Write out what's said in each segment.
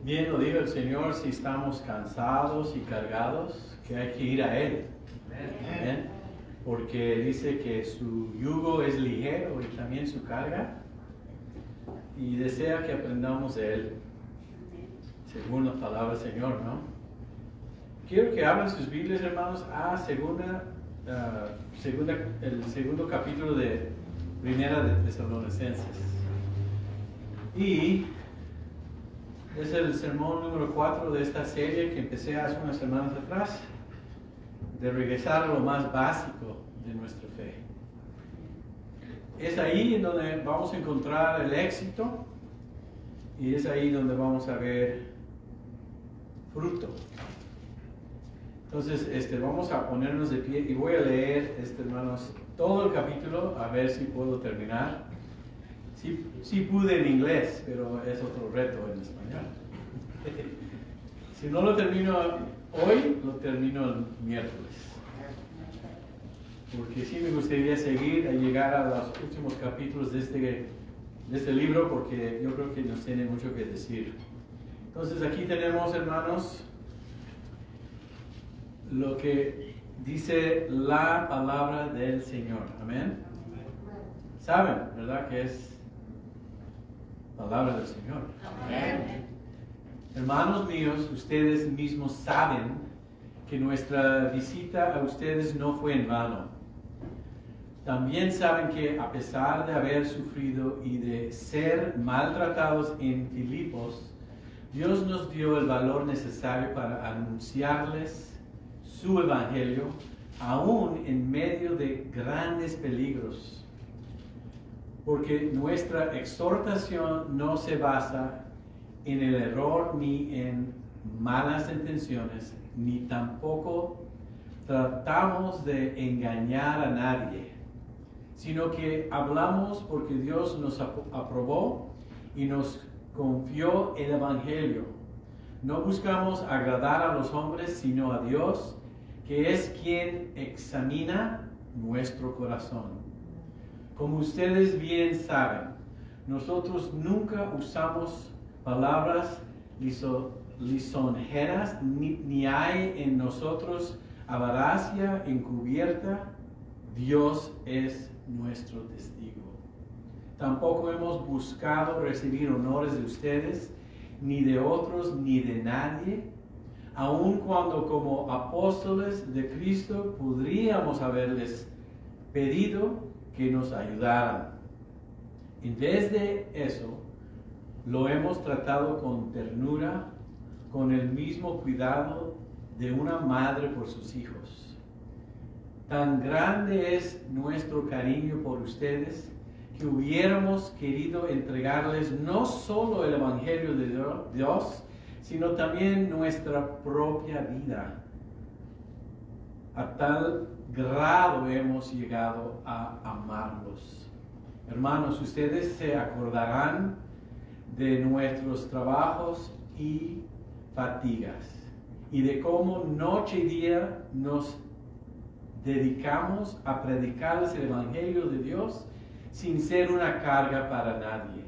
Bien lo dijo el Señor, si estamos cansados y cargados, que hay que ir a Él. Amén. Porque dice que su yugo es ligero y también su carga. Y desea que aprendamos de Él, según la palabra del Señor, ¿no? Quiero que abran sus Biblias, hermanos, a el segundo capítulo de Primera de Tesalonicenses. Y es el sermón número 4 de esta serie que empecé hace unas semanas atrás, de regresar a lo más básico de nuestra fe. Es ahí en donde vamos a encontrar el éxito y es ahí donde vamos a ver fruto. Entonces, vamos a ponernos de pie y voy a leer, hermanos, todo el capítulo, a ver si puedo terminar. Sí pude en inglés, pero es otro reto en español. Si no lo termino hoy, lo termino el miércoles. Porque sí me gustaría seguir a llegar a los últimos capítulos de este libro, porque yo creo que nos tiene mucho que decir. Entonces aquí tenemos, hermanos, lo que dice la palabra del Señor. Amén. ¿Saben, verdad, que es palabra del Señor? Amén. Hermanos míos, ustedes mismos saben que nuestra visita a ustedes no fue en vano. También saben que a pesar de haber sufrido y de ser maltratados en Filipos, Dios nos dio el valor necesario para anunciarles su evangelio, aún en medio de grandes peligros. Porque nuestra exhortación no se basa en el error ni en malas intenciones, ni tampoco tratamos de engañar a nadie, sino que hablamos porque Dios nos aprobó y nos confió el evangelio. No buscamos agradar a los hombres, sino a Dios, que es quien examina nuestro corazón. Como ustedes bien saben, nosotros nunca usamos palabras lisonjeras, ni hay en nosotros avaricia encubierta. Dios es nuestro testigo. Tampoco hemos buscado recibir honores de ustedes, ni de otros, ni de nadie, aun cuando como apóstoles de Cristo podríamos haberles pedido que nos ayudaran. En vez de eso, lo hemos tratado con ternura, con el mismo cuidado de una madre por sus hijos. Tan grande es nuestro cariño por ustedes que hubiéramos querido entregarles no solo el evangelio de Dios, sino también nuestra propia vida. A tal grado hemos llegado a amarlos. Hermanos, ustedes se acordarán de nuestros trabajos y fatigas y de cómo noche y día nos dedicamos a predicarles el evangelio de Dios sin ser una carga para nadie.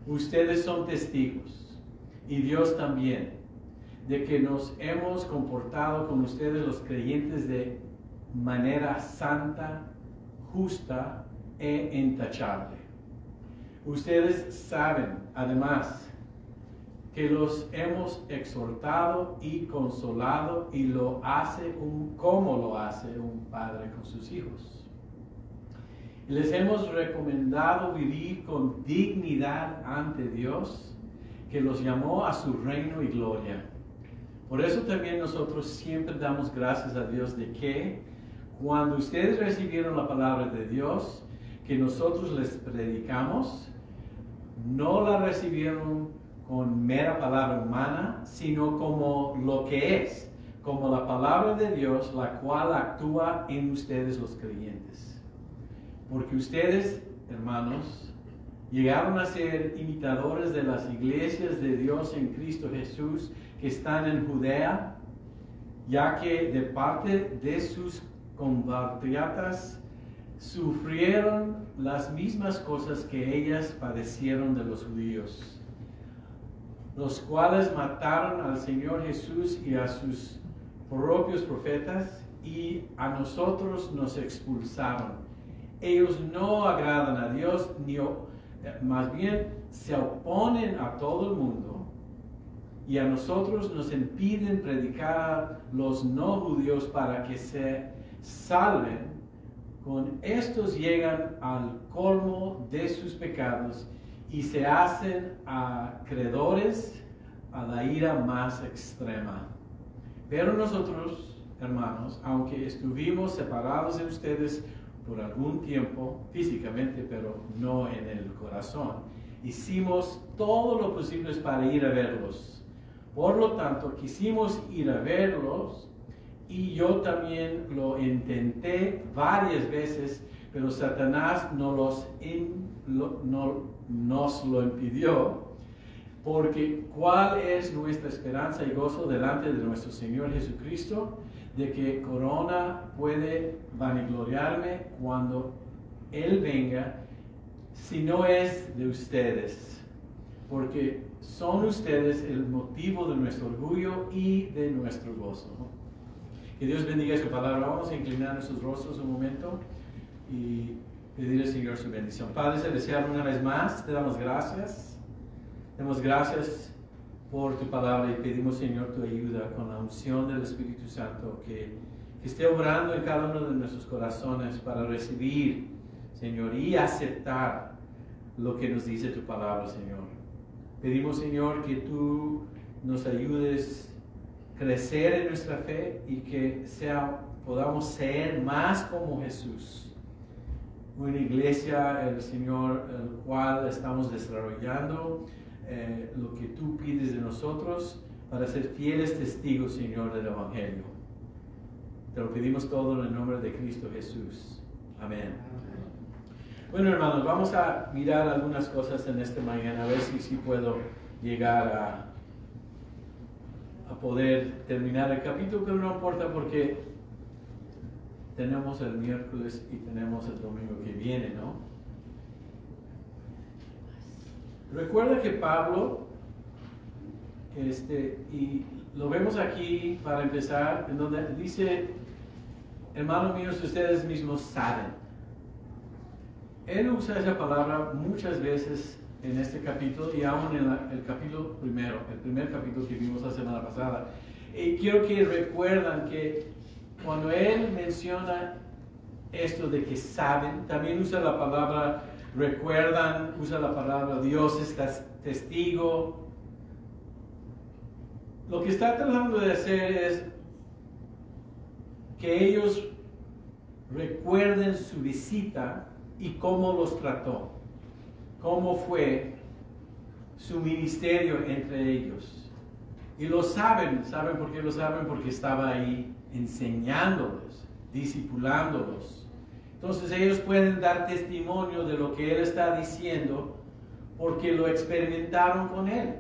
Ustedes son testigos, y Dios también, de que nos hemos comportado con ustedes los creyentes de manera santa, justa e intachable. Ustedes saben, además, que los hemos exhortado y consolado, y como lo hace un padre con sus hijos. Les hemos recomendado vivir con dignidad ante Dios, que los llamó a su reino y gloria. Por eso también nosotros siempre damos gracias a Dios de que cuando ustedes recibieron la palabra de Dios que nosotros les predicamos, no la recibieron con mera palabra humana, sino como lo que es, como la palabra de Dios, la cual actúa en ustedes los creyentes. Porque ustedes, hermanos, llegaron a ser imitadores de las iglesias de Dios en Cristo Jesús que están en Judea, ya que de parte de sus compatriotas sufrieron las mismas cosas que ellas padecieron de los judíos. los cuales mataron al Señor Jesús y a sus propios profetas, y a nosotros nos expulsaron. Ellos no agradan a Dios, más bien se oponen a todo el mundo, y a nosotros nos impiden predicar a los no judíos para que se salven. Con estos llegan al colmo de sus pecados y se hacen acreedores a la ira más extrema. Pero nosotros, hermanos, aunque estuvimos separados de ustedes por algún tiempo, físicamente, pero no en el corazón, hicimos todo lo posible para ir a verlos. Por lo tanto, quisimos ir a verlos, y yo también lo intenté varias veces, pero Satanás nos lo impidió. Porque ¿cuál es nuestra esperanza y gozo delante de nuestro Señor Jesucristo? De que Corona puede vanagloriarme cuando Él venga, si no es de ustedes. Porque son ustedes el motivo de nuestro orgullo y de nuestro gozo. Que Dios bendiga su palabra. Vamos a inclinar nuestros rostros un momento y pedir al Señor su bendición. Padre Celestial, una vez más te damos gracias. Damos gracias por tu palabra y pedimos, Señor, tu ayuda con la unción del Espíritu Santo que esté obrando en cada uno de nuestros corazones para recibir, Señor, y aceptar lo que nos dice tu palabra, Señor. Pedimos, Señor, que tú nos ayudes a crecer en nuestra fe y que podamos ser más como Jesús. Una iglesia, el Señor, el cual estamos desarrollando lo que tú pides de nosotros para ser fieles testigos, Señor, del Evangelio. Te lo pedimos todo en el nombre de Cristo Jesús. Amén. Bueno, hermanos, vamos a mirar algunas cosas en esta mañana, a ver si puedo llegar a poder terminar el capítulo, pero no importa porque tenemos el miércoles y tenemos el domingo que viene, ¿no? Recuerda que Pablo, y lo vemos aquí para empezar, en donde dice, hermanos míos, ustedes mismos saben. Él usa esa palabra muchas veces en este capítulo y aún en el capítulo primero, el primer capítulo que vimos la semana pasada. Y quiero que recuerdan que cuando él menciona esto de que saben, también usa la palabra recuerdan, usa la palabra Dios es testigo. Lo que está tratando de hacer es que ellos recuerden su visita y cómo los trató, cómo fue su ministerio entre ellos. Y lo saben. ¿Saben por qué lo saben? Porque estaba ahí enseñándolos, discipulándolos. Entonces ellos pueden dar testimonio de lo que Él está diciendo porque lo experimentaron con Él.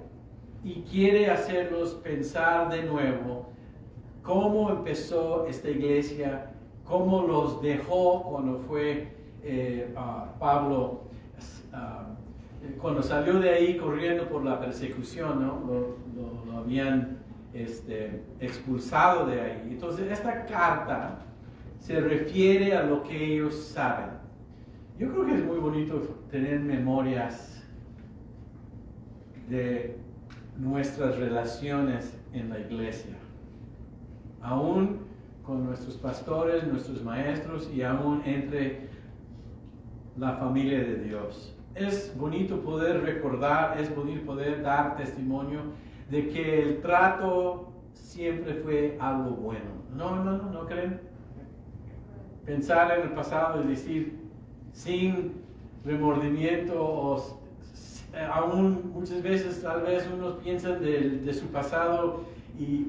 Y quiere hacerlos pensar de nuevo cómo empezó esta iglesia, cómo los dejó cuando fue Pablo, cuando salió de ahí corriendo por la persecución, ¿no? Lo habían expulsado de ahí. Entonces esta carta se refiere a lo que ellos saben. Yo creo que es muy bonito tener memorias de nuestras relaciones en la iglesia, aún con nuestros pastores, nuestros maestros y aún entre la familia de Dios. Es bonito poder recordar, es bonito poder dar testimonio de que el trato siempre fue algo bueno. ¿No, hermano? ¿No creen? Pensar en el pasado y decir sin remordimiento o aún muchas veces tal vez unos piensan de su pasado y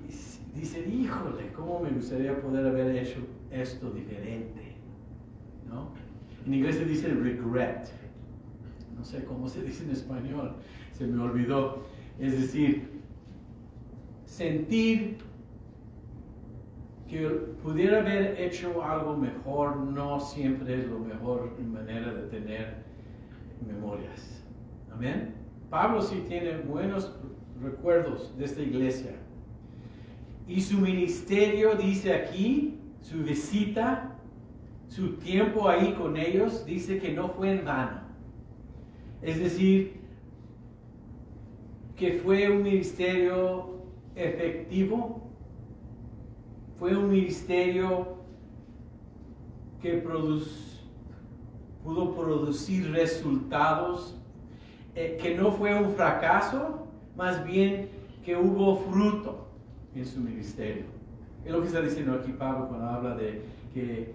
dicen, híjole, ¿cómo me gustaría poder haber hecho esto diferente? ¿No? En inglés se dice regret. No sé cómo se dice en español, se me olvidó. Es decir, sentir que pudiera haber hecho algo mejor no siempre es la mejor manera de tener memorias. Amén. Pablo sí tiene buenos recuerdos de esta iglesia. Y su ministerio, dice aquí, su visita, su tiempo ahí con ellos, dice que no fue en vano. Es decir, que fue un ministerio efectivo, fue un ministerio que pudo producir resultados, que no fue un fracaso, más bien que hubo fruto en su ministerio. Es lo que está diciendo aquí Pablo cuando habla de que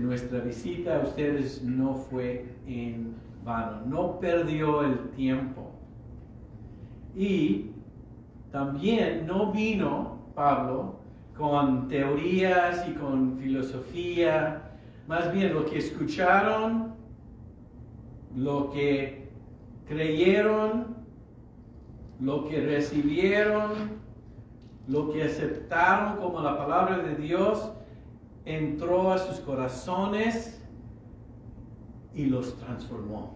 nuestra visita a ustedes no fue en vano, no perdió el tiempo. Y también no vino Pablo con teorías y con filosofía, más bien lo que escucharon, lo que creyeron, lo que recibieron, lo que aceptaron como la palabra de Dios, entró a sus corazones y los transformó.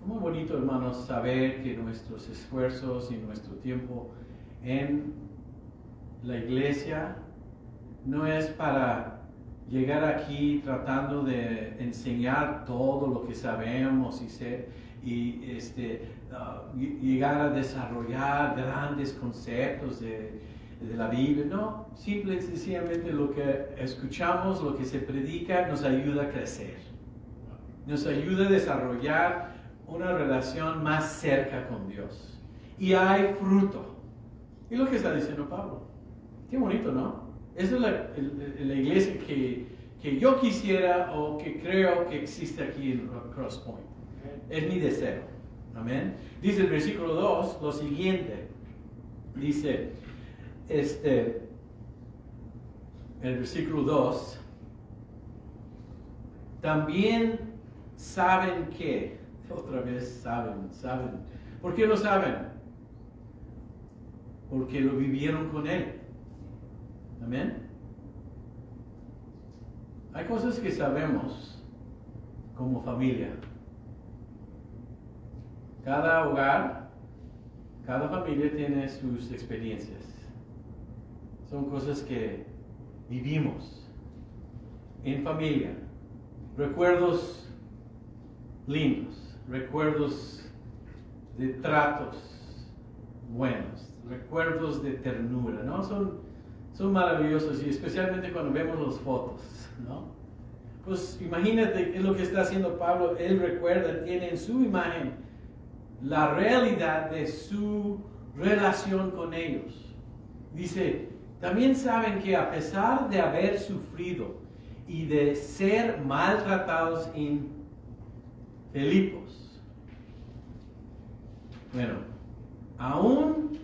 Muy bonito, hermanos, saber que nuestros esfuerzos y nuestro tiempo en la iglesia no es para llegar aquí tratando de enseñar todo lo que sabemos y llegar a desarrollar grandes conceptos de la Biblia. No, simple y sencillamente lo que escuchamos, lo que se predica, nos ayuda a crecer. Nos ayuda a desarrollar una relación más cerca con Dios. Y hay fruto. Y lo que está diciendo Pablo. Qué bonito, ¿no? Esa es la iglesia que yo quisiera o que creo que existe aquí en Cross Point. Es mi deseo. Amén. Dice el versículo 2 lo siguiente. Dice, el versículo 2, también saben que, otra vez saben. ¿Por qué lo saben? Porque lo vivieron con Él. Amén. Hay cosas que sabemos como familia. Cada hogar, cada familia tiene sus experiencias. Son cosas que vivimos en familia. Recuerdos lindos, recuerdos de tratos buenos, recuerdos de ternura, ¿no? Son maravillosos, y especialmente cuando vemos las fotos, ¿no? Pues imagínate qué es lo que está haciendo Pablo. Él recuerda, tiene en su imagen la realidad de su relación con ellos. Dice, también saben que a pesar de haber sufrido y de ser maltratados en Filipos, bueno, aún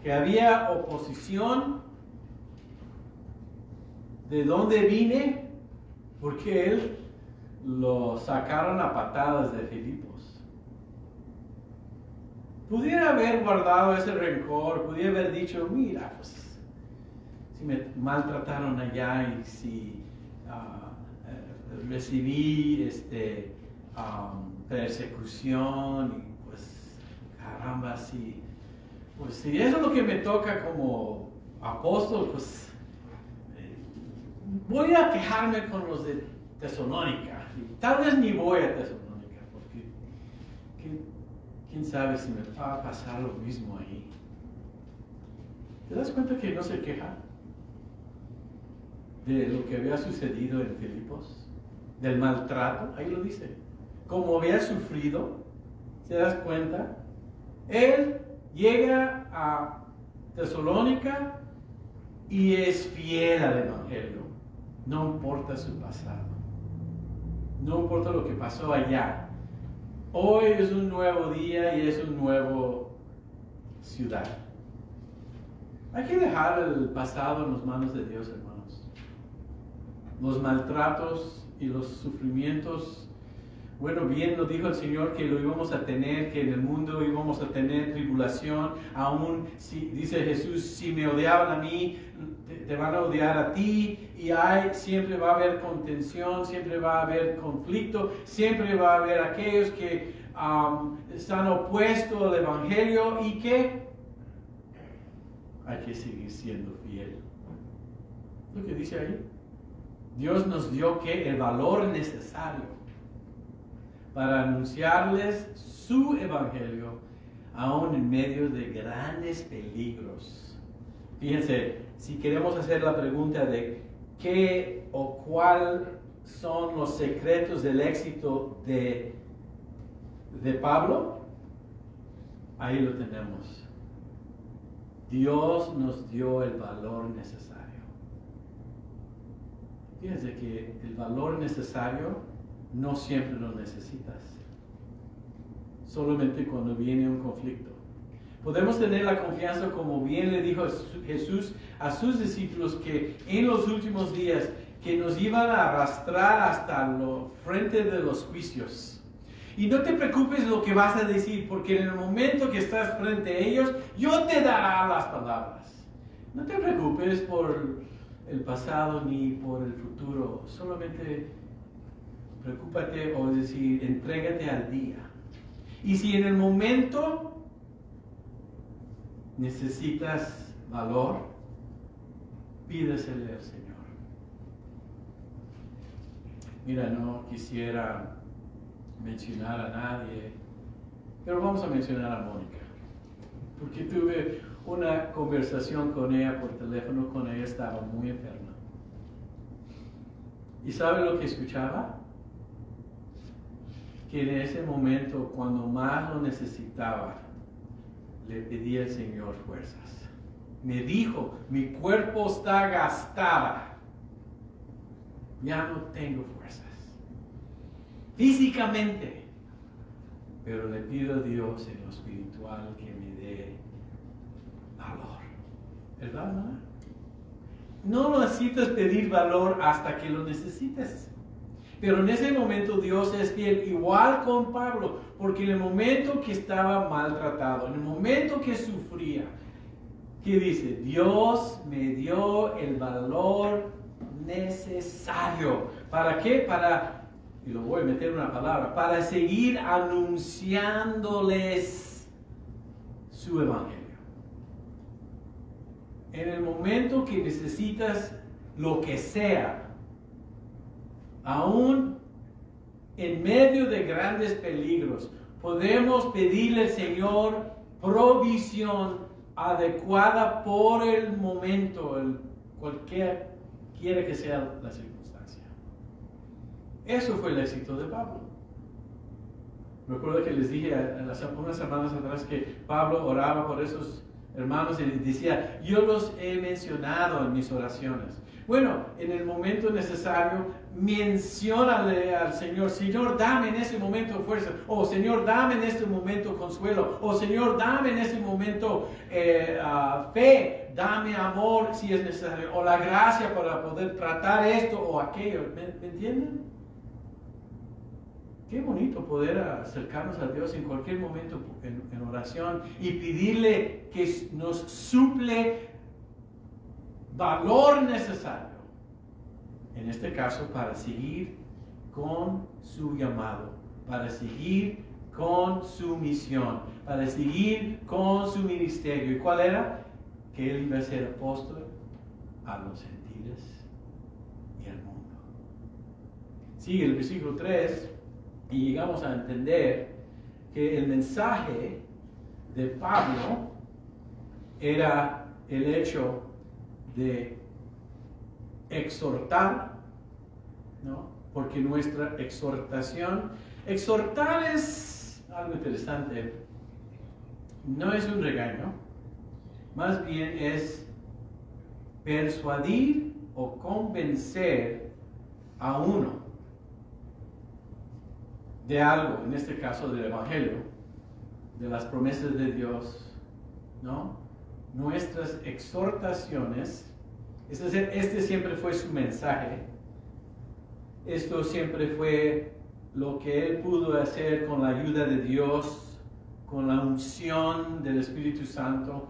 que había oposición, ¿de dónde vine? Porque él lo sacaron a patadas de Filipos. Pudiera haber guardado ese rencor, pudiera haber dicho, mira, pues, si me maltrataron allá y si recibí persecución, y pues, caramba, pues si eso es lo que me toca como apóstol, pues voy a quejarme con los de Tesalónica. Tal vez ni voy a Tesalónica, porque quién sabe si me va a pasar lo mismo ahí. ¿Te das cuenta que no se queja de lo que había sucedido en Filipos? Del maltrato, ahí lo dice. Como había sufrido, ¿te das cuenta? Él llega a Tesalónica y es fiel al Evangelio. No importa su pasado. No importa lo que pasó allá. Hoy es un nuevo día y es un nuevo ciudad. Hay que dejar el pasado en las manos de Dios, hermanos. Los maltratos y los sufrimientos Bueno, bien nos dijo el Señor que lo íbamos a tener, que en el mundo íbamos a tener tribulación. Aún, si, dice Jesús, si me odiaban a mí, te van a odiar a ti. Y siempre va a haber contención, siempre va a haber conflicto, siempre va a haber aquellos que están opuestos al Evangelio y que hay que seguir siendo fiel. Lo que dice ahí. Dios nos dio que el valor necesario para anunciarles su evangelio, aún en medio de grandes peligros. Fíjense, si queremos hacer la pregunta de qué o cuál son los secretos del éxito de Pablo, ahí lo tenemos. Dios nos dio el valor necesario. Fíjense que el valor necesario no siempre lo necesitas. Solamente cuando viene un conflicto. Podemos tener la confianza, como bien le dijo Jesús a sus discípulos, que en los últimos días que nos iban a arrastrar hasta lo frente de los juicios. Y no te preocupes lo que vas a decir, porque en el momento que estás frente a ellos, yo te daré las palabras. No te preocupes por el pasado ni por el futuro, solamente preocúpate, o decir, entrégate al día. Y si en el momento necesitas valor, pídesele al Señor. Mira, no quisiera mencionar a nadie, pero vamos a mencionar a Mónica, porque tuve una conversación con ella por teléfono cuando ella estaba muy enferma. ¿Y sabe lo que escuchaba? Que en ese momento, cuando más lo necesitaba, le pedí al Señor fuerzas. Me dijo, mi cuerpo está gastada, ya no tengo fuerzas físicamente, pero le pido a Dios en lo espiritual que me dé valor. ¿Verdad, hermana? No necesitas pedir valor hasta que lo necesites. Pero en ese momento Dios es fiel, igual con Pablo, porque en el momento que estaba maltratado, en el momento que sufría, ¿qué dice? Dios me dio el valor necesario. ¿Para qué? Y lo voy a meter en una palabra, para seguir anunciándoles su evangelio. En el momento que necesitas lo que sea, aún en medio de grandes peligros, podemos pedirle al Señor provisión adecuada por el momento, cualquiera que sea la circunstancia. Eso fue el éxito de Pablo. Recuerdo que les dije unas semanas atrás que Pablo oraba por esos hermanos y les decía, yo los he mencionado en mis oraciones. Bueno, en el momento necesario, menciónale al Señor, Señor, dame en ese momento fuerza, o Señor, dame en este momento consuelo, o Señor, dame en ese momento fe, dame amor si es necesario, o la gracia para poder tratar esto o aquello. ¿Me entienden? Qué bonito poder acercarnos a Dios en cualquier momento en oración y pedirle que nos suple valor necesario, en este caso para seguir con su llamado, para seguir con su misión, para seguir con su ministerio. ¿Y cuál era? Que él iba a ser apóstol a los gentiles y al mundo. Sigue el versículo 3 y llegamos a entender que el mensaje de Pablo era el hecho de exhortar, ¿no? Porque nuestra exhortar es algo interesante, no es un regaño, más bien es persuadir o convencer a uno de algo, en este caso del Evangelio, de las promesas de Dios, ¿no? Nuestras exhortaciones, es decir, este siempre fue su mensaje, esto siempre fue lo que él pudo hacer con la ayuda de Dios, con la unción del Espíritu Santo,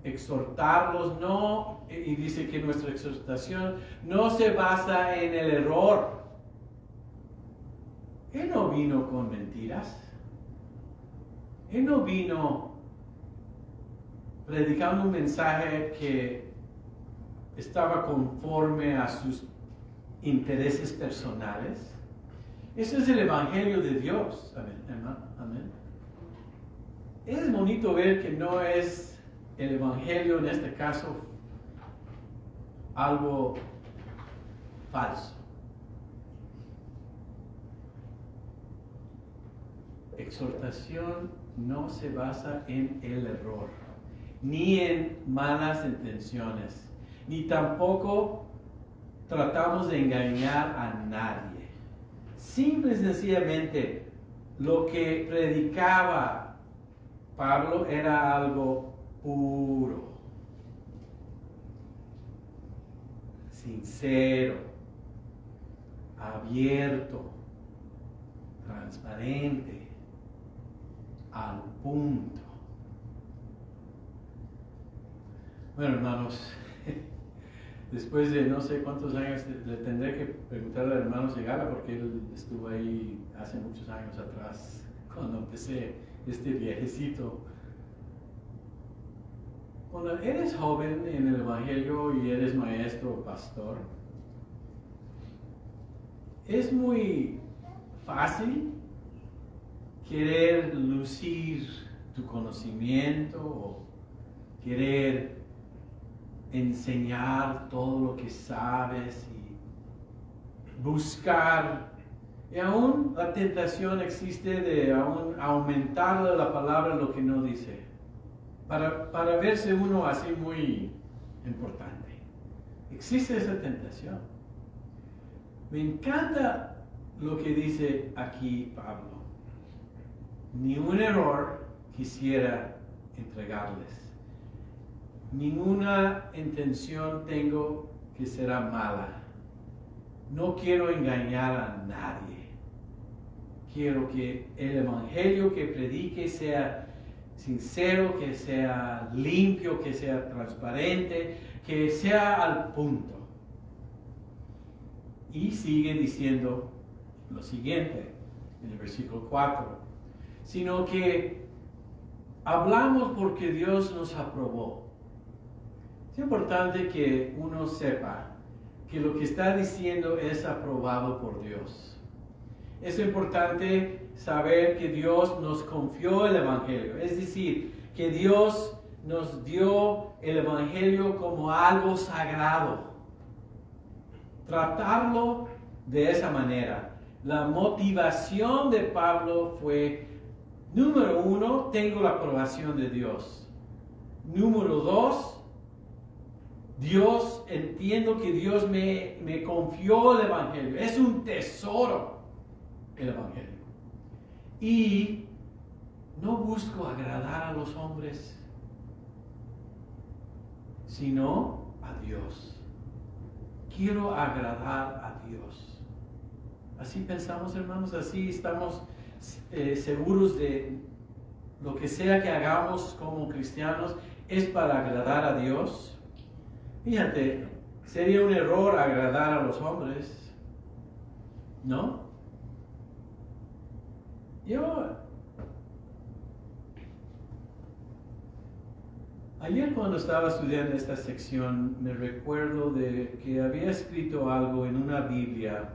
exhortarlos, no, y dice que nuestra exhortación no se basa en el error. Él no vino con mentiras. Él no vino predicando un mensaje que estaba conforme a sus intereses personales. Ese es el Evangelio de Dios. Amén. Amén. Es bonito ver que no es el Evangelio, en este caso, algo falso. Exhortación no se basa en el error, ni en malas intenciones, ni tampoco tratamos de engañar a nadie. Simple y sencillamente, lo que predicaba Pablo era algo puro, sincero, abierto, transparente, al punto. Bueno, hermanos, después de no sé cuántos años, le tendré que preguntar al hermano Segala, porque él estuvo ahí hace muchos años atrás, cuando empecé este viajecito. Cuando eres joven en el Evangelio y eres maestro o pastor, es muy fácil querer lucir tu conocimiento o querer enseñar todo lo que sabes y buscar. Y aún la tentación existe de aún aumentarle la palabra lo que no dice, para verse uno así muy importante. Existe esa tentación. Me encanta lo que dice aquí Pablo. Ni un error quisiera entregarles. Ninguna intención tengo que será mala. No quiero engañar a nadie. Quiero que el evangelio que predique sea sincero, que sea limpio, que sea transparente, que sea al punto. Y sigue diciendo lo siguiente en el versículo 4. Sino que hablamos porque Dios nos aprobó. Es importante que uno sepa que lo que está diciendo es aprobado por Dios. Es importante saber que Dios nos confió el Evangelio. Es decir, que Dios nos dio el Evangelio como algo sagrado. Tratarlo de esa manera. La motivación de Pablo fue: número 1, tengo la aprobación de Dios. Número 2, entiendo que Dios me confió el Evangelio. Es un tesoro el Evangelio. Y no busco agradar a los hombres, sino a Dios. Quiero agradar a Dios. Así pensamos, hermanos, así estamos seguros de lo que sea que hagamos como cristianos es para agradar a Dios. Fíjate, sería un error agradar a los hombres, ¿no? Ayer cuando estaba estudiando esta sección, me recuerdo de que había escrito algo en una Biblia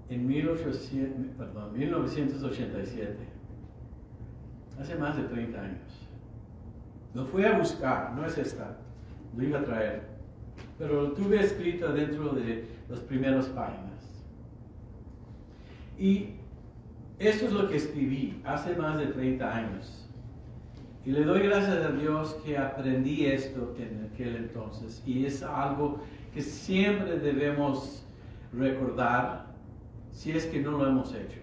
en 1987, hace más de 30 años. Lo fui a buscar, no es esta, lo iba a traer, pero lo tuve escrito dentro de las primeras páginas. Y esto es lo que escribí hace más de 30 años. Y le doy gracias a Dios que aprendí esto en aquel entonces. Y es algo que siempre debemos recordar si es que no lo hemos hecho.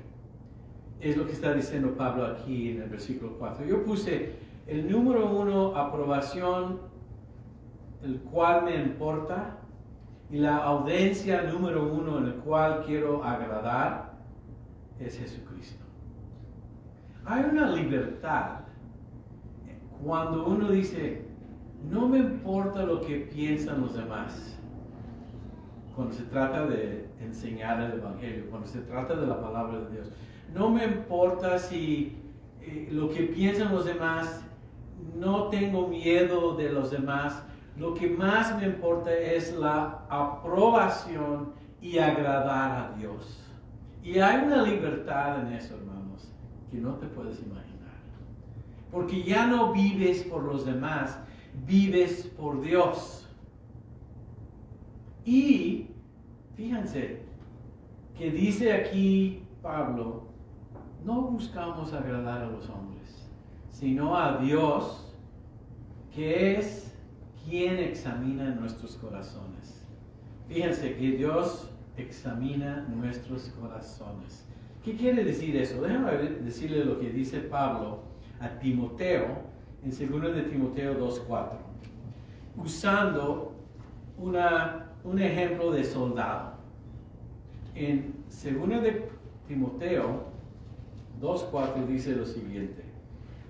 Es lo que está diciendo Pablo aquí en el versículo 4. Yo puse el número 1, aprobación, el cual me importa, y la audiencia número 1 en el cual quiero agradar. es Jesucristo. Hay una libertad cuando uno dice, no me importa lo que piensan los demás, cuando se trata de enseñar el Evangelio, cuando se trata de la palabra de Dios. No me importa si lo que piensan los demás, no tengo miedo de los demás. Lo que más me importa es la aprobación y agradar a Dios. Y hay una libertad en eso, hermanos, que no te puedes imaginar. Porque ya no vives por los demás, vives por Dios. Y fíjense que dice aquí Pablo, no buscamos agradar a los hombres, sino a Dios, que es quien examina nuestros corazones. Fíjense que Dios examina nuestros corazones. ¿Qué quiere decir eso? Déjame decirle lo que dice Pablo a Timoteo en 2 de Timoteo 2:4, usando un ejemplo de soldado. En 2 de Timoteo 2:4 dice lo siguiente: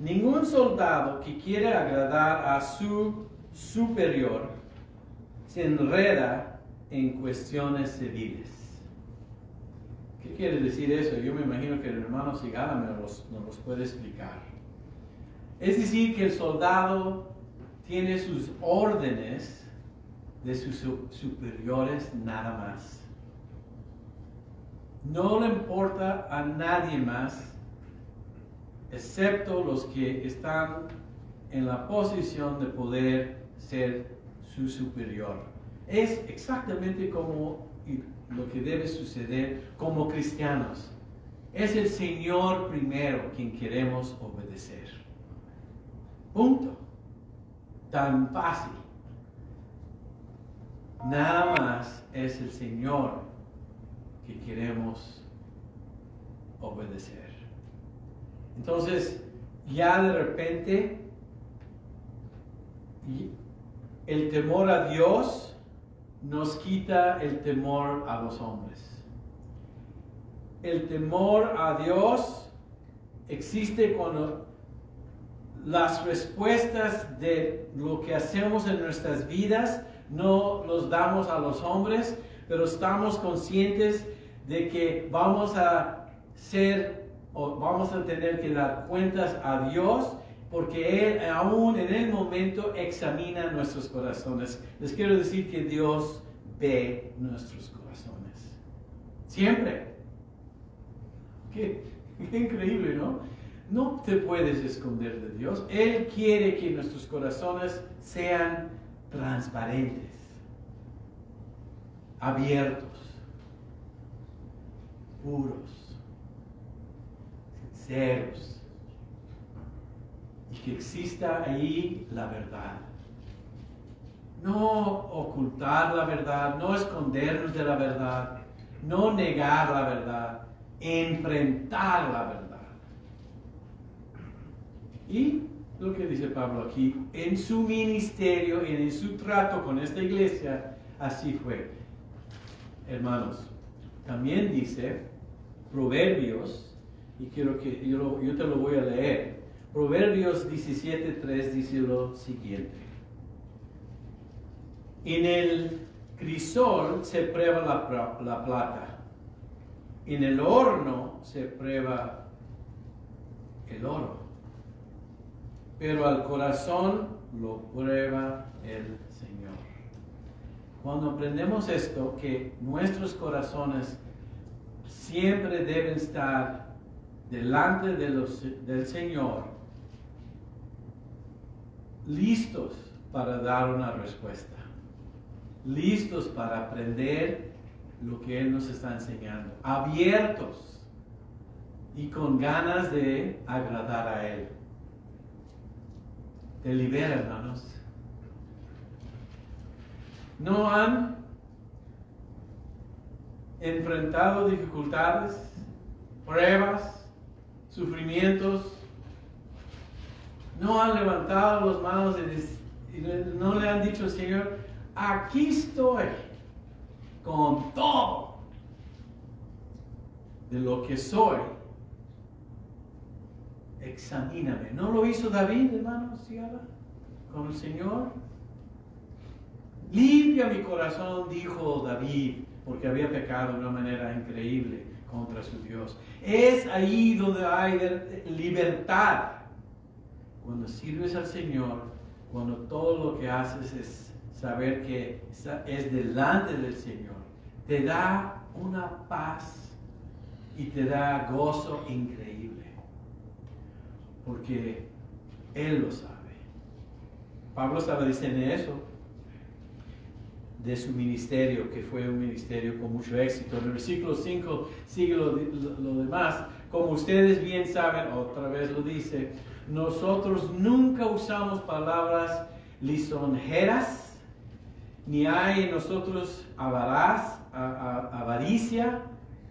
ningún soldado que quiera agradar a su superior se enreda en cuestiones civiles. ¿Qué quiere decir eso? Yo me imagino que el hermano Sigala nos los puede explicar. Es decir, que el soldado tiene sus órdenes de sus superiores nada más. No le importa a nadie más, excepto los que están en la posición de poder ser su superior. Es exactamente como lo que debe suceder como cristianos. Es el Señor primero quien queremos obedecer. Punto. Tan fácil. Nada más es el Señor que queremos obedecer. Entonces, ya de repente, el temor a Dios nos quita el temor a los hombres. El temor a Dios existe cuando las respuestas de lo que hacemos en nuestras vidas no los damos a los hombres, pero estamos conscientes de que vamos a tener que dar cuentas a Dios, porque Él aún en el momento examina nuestros corazones. Les quiero decir que Dios ve nuestros corazones. Siempre. Qué increíble, ¿no? No te puedes esconder de Dios. Él quiere que nuestros corazones sean transparentes, abiertos, puros, sinceros, y que exista ahí la verdad. No ocultar la verdad, no escondernos de la verdad, no negar la verdad, enfrentar la verdad. Y lo que dice Pablo aquí, en su ministerio, en su trato con esta iglesia, así fue. Hermanos, también dice Proverbios, y quiero que yo te lo voy a leer. Proverbios 17:3 dice lo siguiente: en el crisol se prueba la plata, en el horno se prueba el oro, pero al corazón lo prueba el Señor. Cuando aprendemos esto, que nuestros corazones siempre deben estar delante del Señor, listos para dar una respuesta, listos para aprender lo que Él nos está enseñando, abiertos y con ganas de agradar a Él. Te libera, hermanos. ¿No han enfrentado dificultades, pruebas, sufrimientos? ¿No han levantado las manos y no le han dicho al Señor, aquí estoy con todo, de lo que soy, examíname. ¿No lo hizo David, hermanos, con el Señor? Limpia mi corazón, dijo David, porque había pecado de una manera increíble contra su Dios. Es ahí donde hay libertad. Cuando sirves al Señor, cuando todo lo que haces es saber que es delante del Señor, te da una paz y te da gozo increíble. Porque Él lo sabe. Pablo estaba diciendo eso de su ministerio, que fue un ministerio con mucho éxito. En el versículo 5 sigue lo demás. Como ustedes bien saben, otra vez lo dice, nosotros nunca usamos palabras lisonjeras, ni hay en nosotros avaricia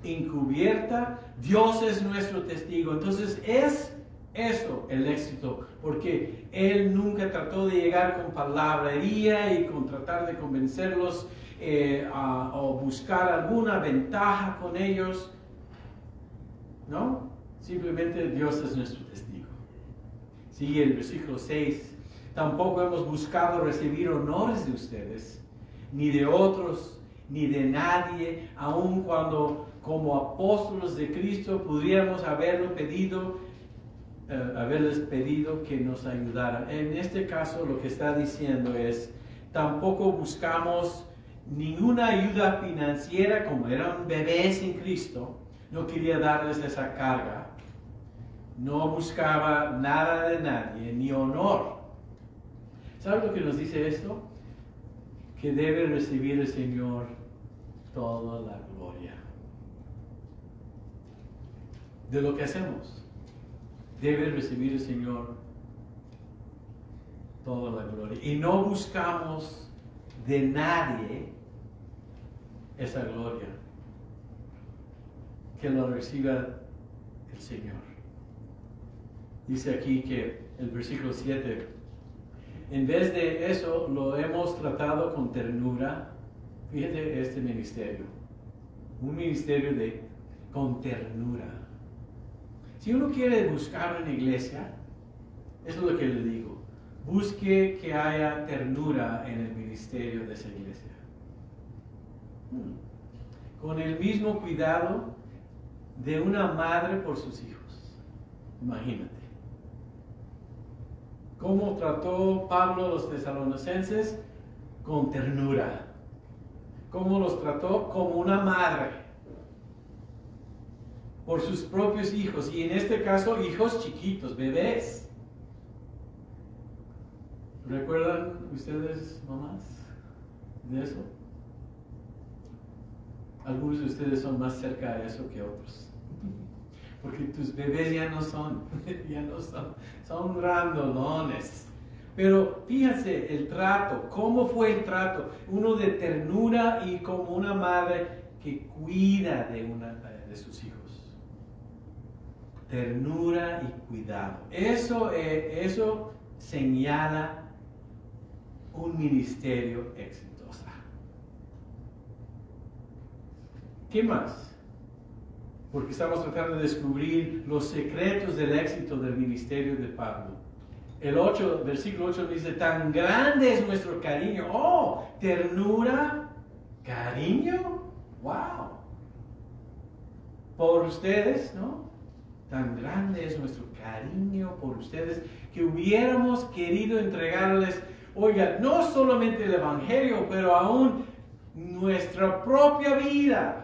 encubierta. Dios es nuestro testigo. Entonces es eso el éxito, porque Él nunca trató de llegar con palabrería y con tratar de convencerlos o buscar alguna ventaja con ellos. No, simplemente Dios es nuestro testigo. Sigue el versículo 6. Tampoco hemos buscado recibir honores de ustedes, ni de otros, ni de nadie, aun cuando como apóstoles de Cristo pudiéramos haberles pedido que nos ayudaran. En este caso lo que está diciendo es, tampoco buscamos ninguna ayuda financiera, como eran bebés en Cristo, no quería darles esa carga. No buscaba nada de nadie, ni honor. ¿Sabe lo que nos dice esto? Que debe recibir el Señor toda la gloria de lo que hacemos. Debe recibir el Señor toda la gloria. Y no buscamos de nadie esa gloria. Que lo reciba el Señor. Dice aquí que el versículo 7, en vez de eso lo hemos tratado con ternura. Fíjate este ministerio. Un ministerio con ternura. Si uno quiere buscar en la iglesia, eso es lo que le digo. Busque que haya ternura en el ministerio de esa iglesia. Con el mismo cuidado de una madre por sus hijos. Imagínate. ¿Cómo trató Pablo a los tesalonicenses? Con ternura. ¿Cómo los trató? Como una madre. Por sus propios hijos, y en este caso hijos chiquitos, bebés. ¿Recuerdan ustedes, mamás, de eso? Algunos de ustedes son más cerca de eso que otros. Porque tus bebés ya no son, son grandones. Pero fíjense el trato, ¿cómo fue el trato? Uno de ternura y como una madre que cuida de sus hijos. Ternura y cuidado. Eso señala un ministerio exitoso. ¿Qué más? Porque estamos tratando de descubrir los secretos del éxito del ministerio de Pablo. El versículo 8 dice, tan grande es nuestro cariño. Oh, ternura, cariño, wow. Por ustedes, ¿no? Tan grande es nuestro cariño por ustedes que hubiéramos querido entregarles, oiga, no solamente el Evangelio, pero aún nuestra propia vida.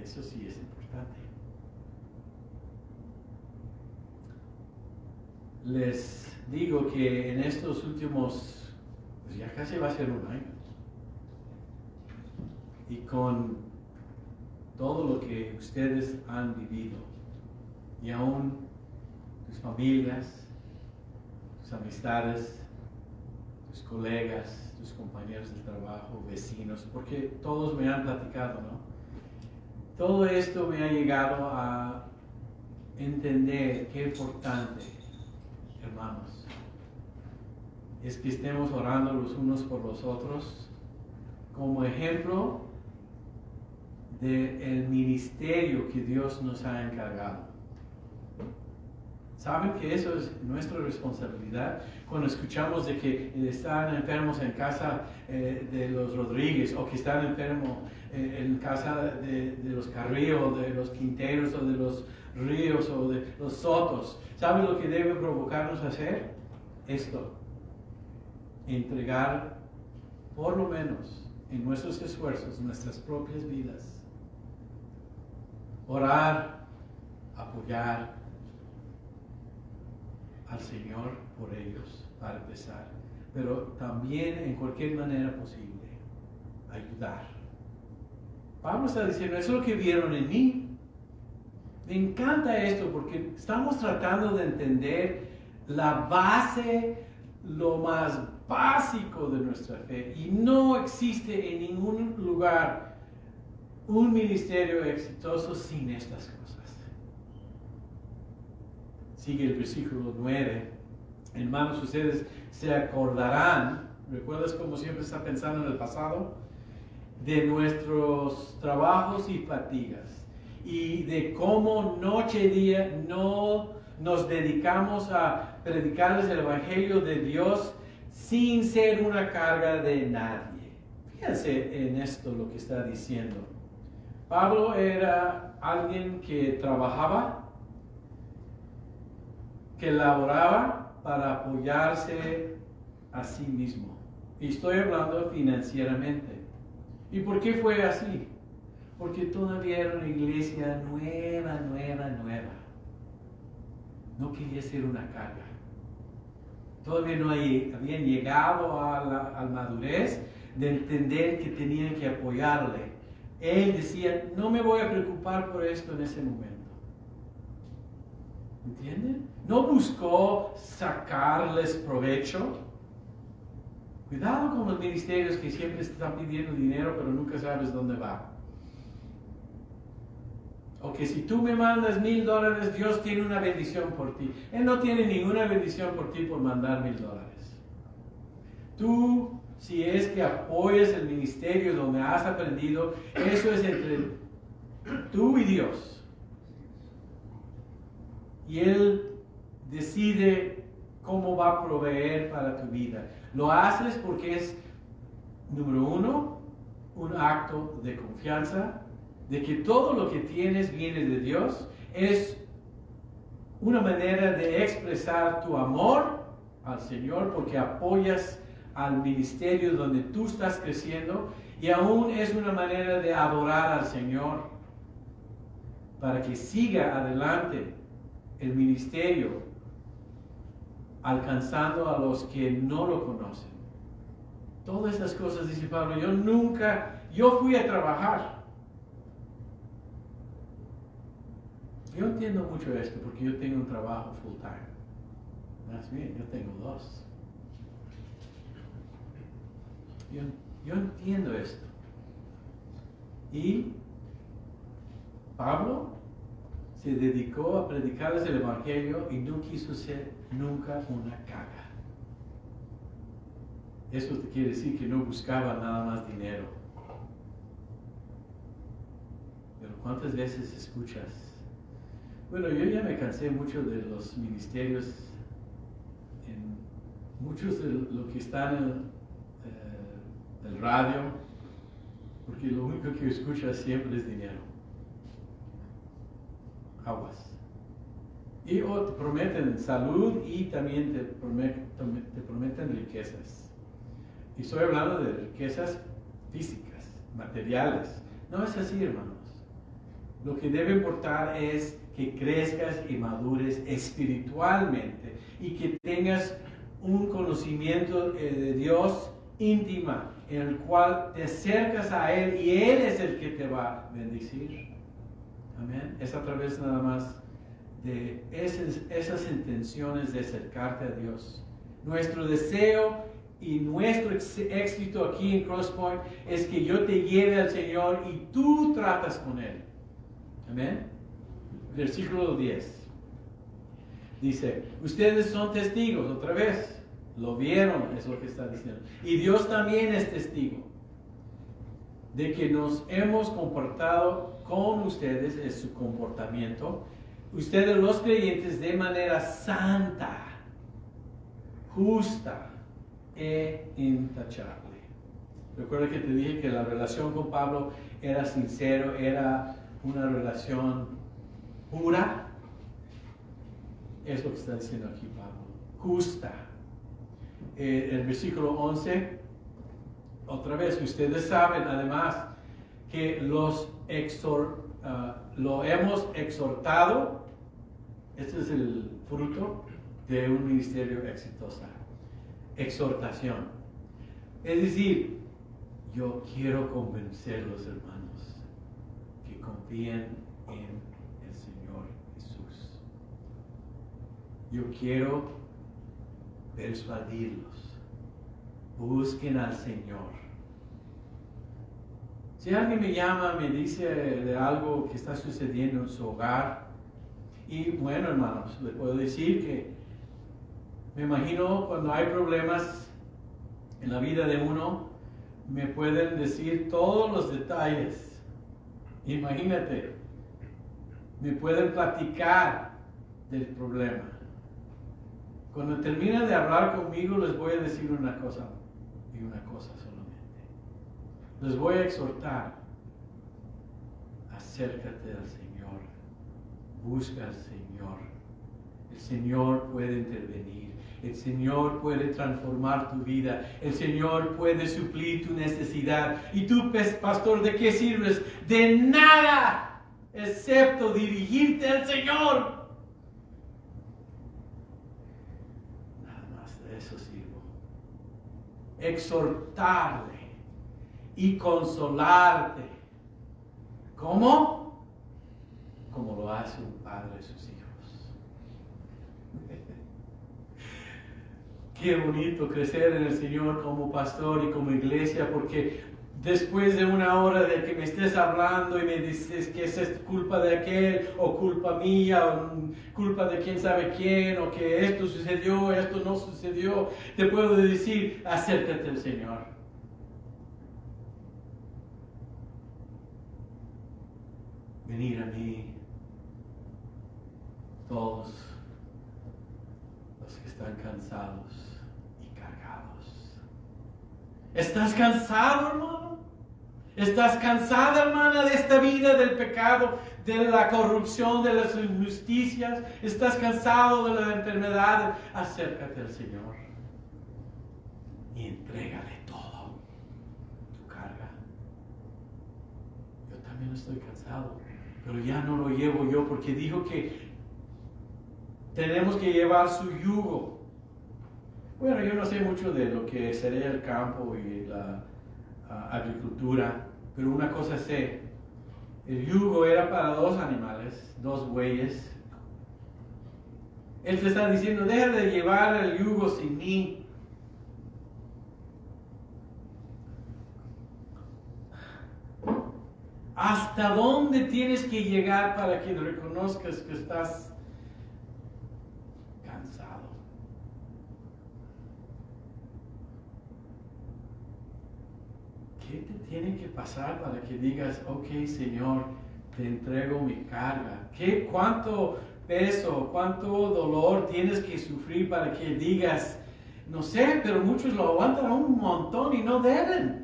Eso sí es importante. Les digo que en estos últimos, pues ya casi va a ser un año, y con todo lo que ustedes han vivido, y aún tus familias, tus amistades, tus colegas, tus compañeros de trabajo, vecinos, porque todos me han platicado, ¿no? Todo esto me ha llegado a entender qué importante, hermanos, es que estemos orando los unos por los otros como ejemplo del ministerio que Dios nos ha encargado. ¿Saben que eso es nuestra responsabilidad? Cuando escuchamos de que están enfermos en casa de los Rodríguez, o que están enfermos en casa de los Carrillo, de los Quinteros, o de los Ríos, o de los Sotos. ¿Saben lo que debe provocarnos a hacer? Esto. Entregar, por lo menos, en nuestros esfuerzos, nuestras propias vidas. Orar, apoyar al Señor por ellos, para empezar, pero también en cualquier manera posible, ayudar. Pablo está diciendo, eso es lo que vieron en mí. Me encanta esto porque estamos tratando de entender la base, lo más básico de nuestra fe, y no existe en ningún lugar un ministerio exitoso sin estas cosas. Sigue el versículo 9. Hermanos, ustedes se acordarán, ¿recuerdas cómo siempre está pensando en el pasado? De nuestros trabajos y fatigas, y de cómo noche y día no nos dedicamos a predicarles el Evangelio de Dios sin ser una carga de nadie. Fíjense en esto lo que está diciendo. Pablo era alguien que trabajaba, que laboraba para apoyarse a sí mismo. Y estoy hablando financieramente. ¿Y por qué fue así? Porque todavía era una iglesia nueva. No quería ser una carga. Todavía no habían llegado a la madurez de entender que tenían que apoyarle. Él decía, no me voy a preocupar por esto en ese momento. ¿Entienden? No buscó sacarles provecho. Cuidado con los ministerios que siempre están pidiendo dinero, pero nunca sabes dónde va. O que si tú me mandas $1,000, Dios tiene una bendición por ti. Él no tiene ninguna bendición por ti por mandar $1,000. Tú, si es que apoyas el ministerio donde has aprendido, eso es entre tú y Dios. Y Él decide cómo va a proveer para tu vida. Lo haces porque es, número uno, un acto de confianza, de que todo lo que tienes viene de Dios. Es una manera de expresar tu amor al Señor porque apoyas al ministerio donde tú estás creciendo, y aún es una manera de adorar al Señor para que siga adelante el ministerio, alcanzando a los que no lo conocen. Todas estas cosas, dice Pablo, yo fui a trabajar. Yo entiendo mucho esto porque yo tengo un trabajo full time. Más bien, yo tengo 2. Yo entiendo esto. Y Pablo se dedicó a predicarles el Evangelio y no quiso ser nunca una carga. Eso te quiere decir que no buscaba nada más dinero. Pero ¿cuántas veces escuchas? Bueno, yo ya me cansé mucho de los ministerios, muchos de lo que están en el radio, porque lo único que escuchas siempre es dinero. Aguas. Y te prometen salud y también te prometen riquezas. Y estoy hablando de riquezas físicas, materiales. No es así, hermanos. Lo que debe importar es que crezcas y madures espiritualmente y que tengas un conocimiento de Dios íntima, en el cual te acercas a Él y Él es el que te va a bendecir. Amén. Es a través nada más de esas intenciones de acercarte a Dios. Nuestro deseo y nuestro éxito aquí en Crosspoint es que yo te lleve al Señor y tú tratas con Él. Amén. Versículo 10. Dice, ustedes son testigos, otra vez. Lo vieron, es lo que está diciendo. Y Dios también es testigo. de que nos hemos comportado con ustedes, en su comportamiento, ustedes los creyentes, de manera santa, justa e intachable. Recuerda que te dije que la relación con Pablo era sincero, era una relación pura. Es lo que está diciendo aquí Pablo. Justa. El versículo 11, otra vez, ustedes saben además que lo hemos exhortado. Este es el fruto de un ministerio exitoso. Exhortación. Es decir, yo quiero convencer a los hermanos que confíen en el Señor Jesús. Yo quiero persuadirlos. Busquen al Señor. Si alguien me llama, me dice de algo que está sucediendo en su hogar, y bueno, hermanos, le puedo decir que me imagino cuando hay problemas en la vida de uno, me pueden decir todos los detalles. Imagínate, me pueden platicar del problema. Cuando terminen de hablar conmigo, les voy a decir una cosa y una cosa solamente. Les voy a exhortar: acércate al Señor, busca al Señor. El Señor puede intervenir. El Señor puede transformar tu vida. El Señor puede suplir tu necesidad. Y tú, pastor, ¿de qué sirves? De nada, excepto dirigirte al Señor. Nada más de eso sirvo. Exhortarle y consolarte. ¿Cómo? Como lo hace un padre a sus hijos. Qué bonito crecer en el Señor como pastor y como iglesia, porque después de una hora de que me estés hablando y me dices que es culpa de aquel, o culpa mía, o culpa de quién sabe quién, o que esto sucedió, esto no sucedió, te puedo decir: acércate al Señor. Venir a mí, todos los que están cansados y cargados. ¿Estás cansado, hermano? ¿Estás cansada, hermana, de esta vida, del pecado, de la corrupción, de las injusticias? ¿Estás cansado de la enfermedad? Acércate al Señor y entrégale todo tu carga. Yo también estoy cansado, pero ya no lo llevo yo, porque dijo que tenemos que llevar su yugo. Bueno, yo no sé mucho de lo que sería el campo y la agricultura, pero una cosa sé: el yugo era para dos animales, dos bueyes. Él te está diciendo: deja de llevar el yugo sin mí. ¿Hasta dónde tienes que llegar para que reconozcas que estás cansado? ¿Qué te tiene que pasar para que digas: ok, Señor, te entrego mi carga? ¿Cuánto peso, cuánto dolor tienes que sufrir para que digas: no sé, pero muchos lo aguantan un montón y no deben?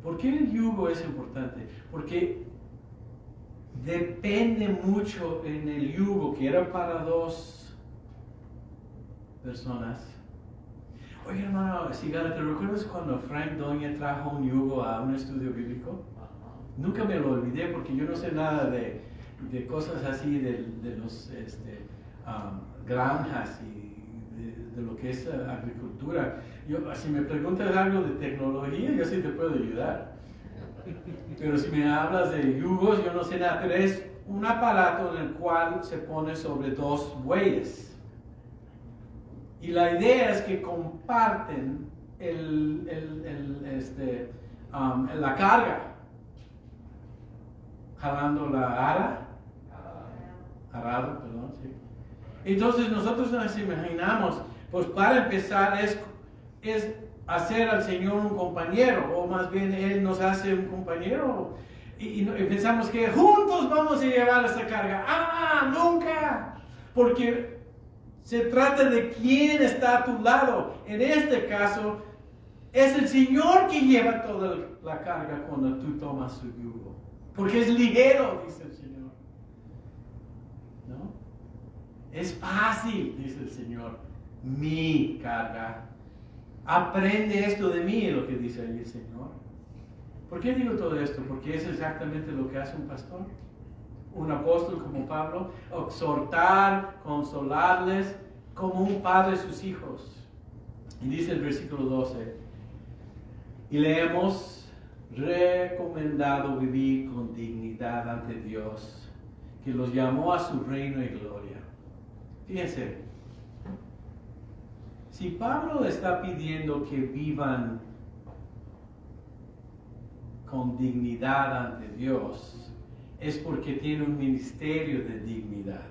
¿Por qué el yugo es importante? Porque depende mucho en el yugo, que era para dos personas. Oye, hermano Sigala, ¿te recuerdas cuando Frank Doña trajo un yugo a un estudio bíblico? Nunca me lo olvidé, porque yo no sé nada de cosas así, de los granjas y de lo que es agricultura. Si me preguntas algo de tecnología, yo sí te puedo ayudar. Pero si me hablas de yugos, yo no sé nada. Pero es un aparato en el cual se pone sobre dos bueyes. Y la idea es que comparten la carga, jalando la arado, perdón, sí. Entonces nosotros nos imaginamos, pues para empezar es hacer al Señor un compañero, o más bien Él nos hace un compañero, y pensamos que juntos vamos a llevar esa carga. Nunca, porque se trata de quién está a tu lado. En este caso, es el Señor que lleva toda la carga cuando tú tomas su yugo, porque es ligero, dice el Señor. ¿No? Es fácil, dice el Señor, mi carga. Aprende esto de mí, es lo que dice ahí el Señor. ¿Por qué digo todo esto? Porque es exactamente lo que hace un pastor, un apóstol como Pablo, exhortar, consolarles, como un padre a sus hijos. Y dice el versículo 12, y le hemos recomendado vivir con dignidad ante Dios, que los llamó a su reino y gloria. Fíjense, si Pablo está pidiendo que vivan con dignidad ante Dios, es porque tiene un ministerio de dignidad.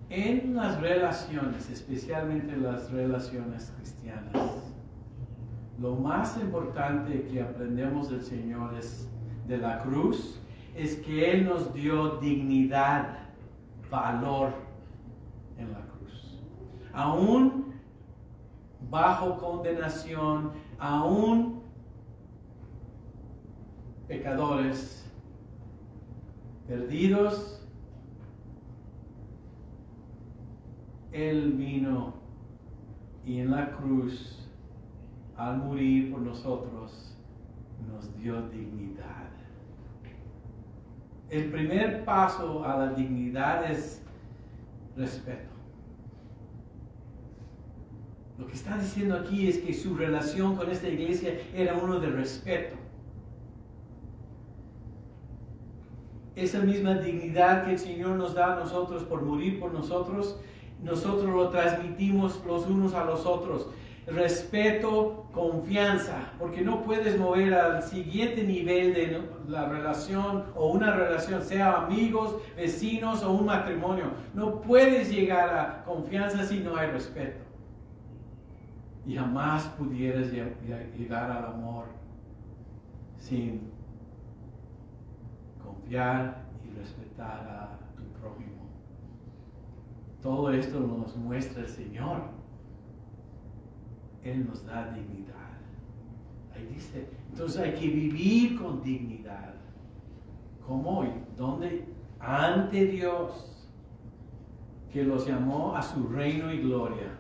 En las relaciones, especialmente las relaciones cristianas, lo más importante que aprendemos del Señor de la cruz es que Él nos dio dignidad, valor en la cruz. Aún bajo condenación, aún pecadores, perdidos, Él vino y en la cruz, al morir por nosotros, nos dio dignidad. El primer paso a la dignidad es respeto. Lo que está diciendo aquí es que su relación con esta iglesia era uno de respeto. Esa misma dignidad que el Señor nos da a nosotros por morir por nosotros, nosotros lo transmitimos los unos a los otros. Respeto, confianza, porque no puedes mover al siguiente nivel de la relación o una relación, sea amigos, vecinos o un matrimonio. No puedes llegar a confianza si no hay respeto. Y jamás pudieras llegar al amor sin confiar y respetar a tu prójimo. Todo esto nos muestra el Señor. Él nos da dignidad. Ahí dice, entonces hay que vivir con dignidad. ¿Cómo? ¿Dónde? Ante Dios, que los llamó a su reino y gloria.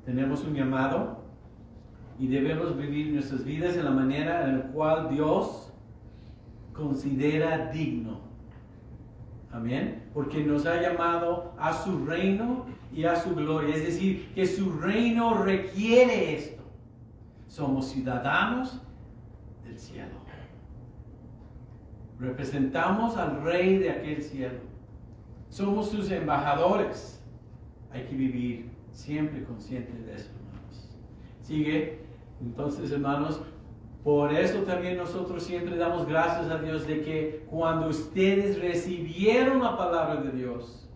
Tenemos un llamado y debemos vivir nuestras vidas en la manera en la cual Dios considera digno. Amén. Porque nos ha llamado a su reino y a su gloria. Es decir, que su reino requiere esto. Somos ciudadanos del cielo. Representamos al rey de aquel cielo. Somos sus embajadores. Hay que vivir siempre conscientes de eso, hermanos. Sigue. Entonces, hermanos, por eso también nosotros siempre damos gracias a Dios de que cuando ustedes recibieron la palabra de Dios,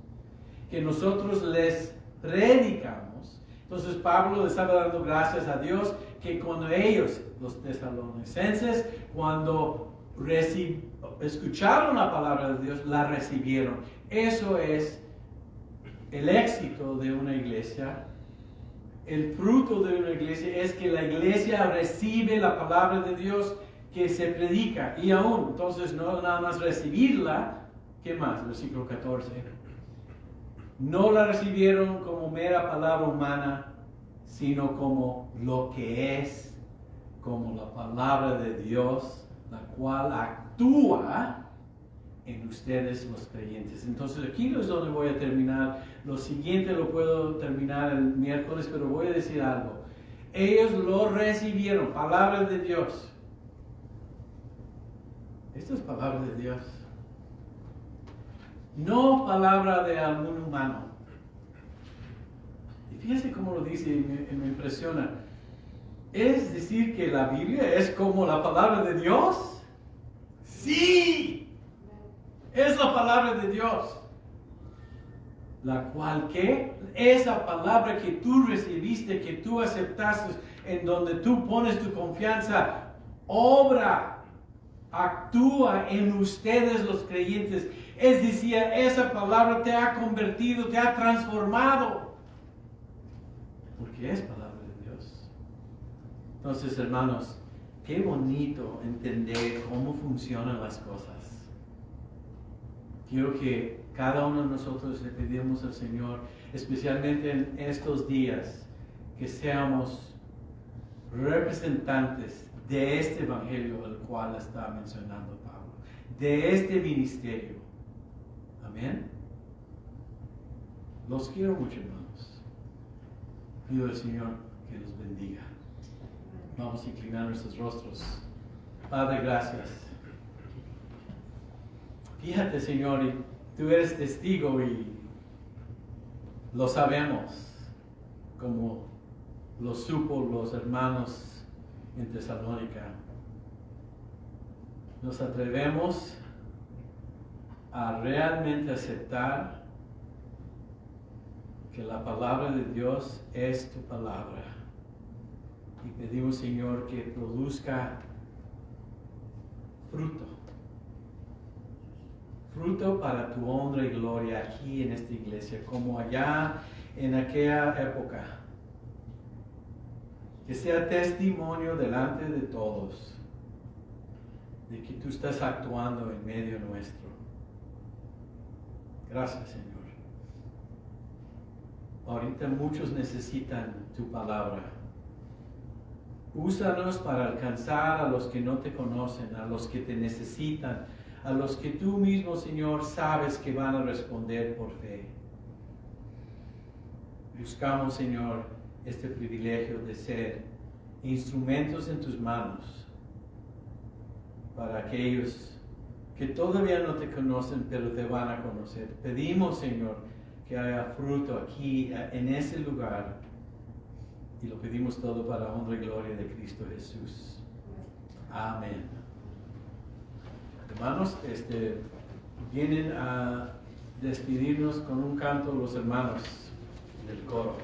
que nosotros les predicamos, entonces Pablo le estaba dando gracias a Dios que cuando ellos, los tesalonicenses, cuando escucharon la palabra de Dios, la recibieron. Eso es el éxito de una iglesia. El fruto de una iglesia es que la iglesia recibe la palabra de Dios que se predica. Y aún, entonces, no nada más recibirla, ¿qué más? Versículo 14. No la recibieron como mera palabra humana, sino como lo que es, como la palabra de Dios, la cual actúa en ustedes los creyentes. Entonces aquí es donde voy a terminar. Lo siguiente lo puedo terminar el miércoles, pero voy a decir algo. Ellos lo recibieron, palabra de Dios. Esto es palabra de Dios. No palabra de algún humano. Y fíjense cómo lo dice y me impresiona. ¿Es decir que la Biblia es como la palabra de Dios? ¡Sí! Es la palabra de Dios. la cual que esa palabra que tú recibiste, que tú aceptaste, en donde tú pones tu confianza, obra, actúa en ustedes los creyentes. Es decir, esa palabra te ha convertido, te ha transformado, porque es palabra de Dios. Entonces, hermanos, qué bonito entender cómo funcionan las cosas. Quiero que cada uno de nosotros le pedimos al Señor, especialmente en estos días, que seamos representantes de este evangelio al cual está mencionando Pablo, de este ministerio. Amén. Los quiero mucho, hermanos. Pido al Señor que los bendiga. Vamos a inclinar nuestros rostros. Padre, gracias. Fíjate, Señor, y tú eres testigo y lo sabemos, como lo supo los hermanos en Tesalónica. Nos atrevemos a realmente aceptar que la palabra de Dios es tu palabra. Y pedimos, Señor, que produzca fruto para tu honra y gloria aquí en esta iglesia, como allá en aquella época. Que sea testimonio delante de todos de que tú estás actuando en medio nuestro. Gracias, Señor. Ahorita muchos necesitan tu palabra. Úsanos para alcanzar a los que no te conocen, a los que te necesitan, a los que tú mismo, Señor, sabes que van a responder por fe. Buscamos, Señor, este privilegio de ser instrumentos en tus manos para aquellos que todavía no te conocen, pero te van a conocer. Pedimos, Señor, que haya fruto aquí, en ese lugar. Y lo pedimos todo para honra y gloria de Cristo Jesús. Amén. Hermanos, vienen a despedirnos con un canto los hermanos del coro.